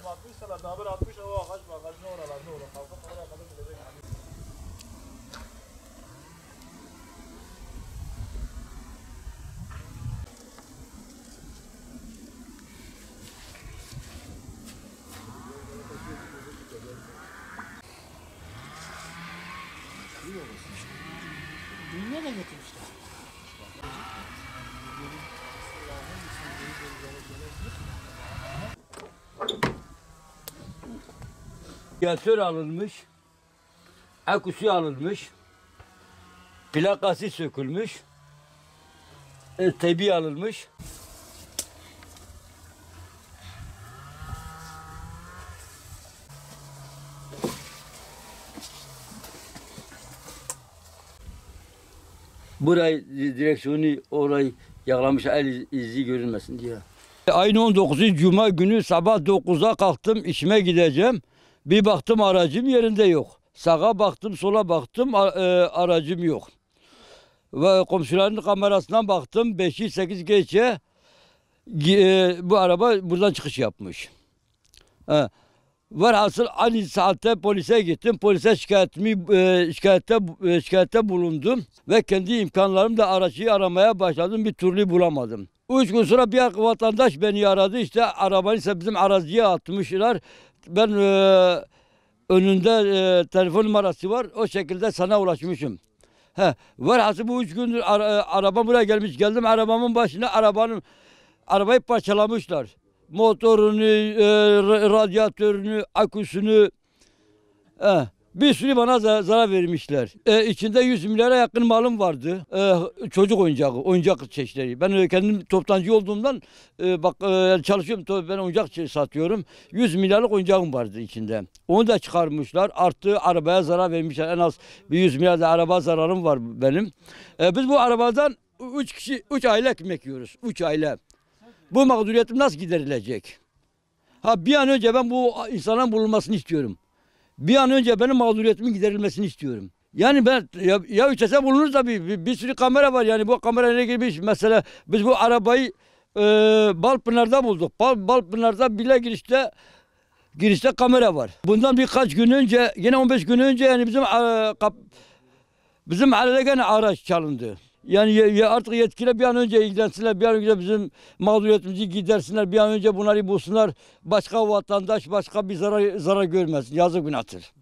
atmışsalar daha bir atmış o ağaç var. Ne oralar ne oralar. Kalkıp oraya kadar gidecek. Dünya da getirmişler. Radyatör alınmış, aküsü alınmış, plakası sökülmüş, tebi alınmış. Burayı direksiyonu orayı yağlamış, el izi görünmesin diye. Ayın 19'u Cuma günü sabah 9'da kalktım, işime gideceğim. Bir baktım aracım yerinde yok. Sağa baktım, sola baktım, aracım yok. Ve komşuların kamerasından baktım, 5'i 8 geçe bu araba buradan çıkış yapmış. Velhasıl aynı saatte polise gittim. Polise şikayette bulundum. Ve kendi imkanlarımla aracıyı aramaya başladım. Bir türlü bulamadım. 3 gün sonra bir vatandaş beni aradı. İşte arabayı ise bizim araziye atmışlar. Ben önünde telefon numarası var. O şekilde sana ulaşmışım. Velhasıl bu 3 gündür araba buraya gelmiş. Geldim arabamın başına arabayı parçalamışlar. Motorunu, radyatörünü, aküsünü, bir sürü bana zarar vermişler. İçinde 100 milyara yakın malım vardı. Çocuk oyuncağı, oyuncak çeşitleri. Ben kendim toptancı olduğumdan çalışıyorum, ben oyuncak satıyorum. 100 milyarlık oyuncağım vardı içinde. Onu da çıkarmışlar. Artı arabaya zarar vermişler. En az bir 100 milyar da araba zararım var benim. Biz bu arabadan 3 aile ekmek yiyoruz. 3 aile. Bu mağduriyetim nasıl giderilecek? Bir an önce ben bu insanların bulunmasını istiyorum. Bir an önce benim mağduriyetimin giderilmesini istiyorum. Yani ben ya üçese bulunur tabii. Bir sürü kamera var yani bu kamera ne girmiş? Mesela biz bu arabayı Balpınar'da bulduk. Balpınar'da bile girişte kamera var. Bundan birkaç gün önce, yine 15 gün önce yani bizim mahallede gene araç çalındı. Yani artık yetkililer bir an önce ilgilensinler, bir an önce bizim mağduriyetimizi gidersinler, bir an önce bunları bulsunlar. Başka vatandaş başka bir zarar görmesin. Yazık günahtır.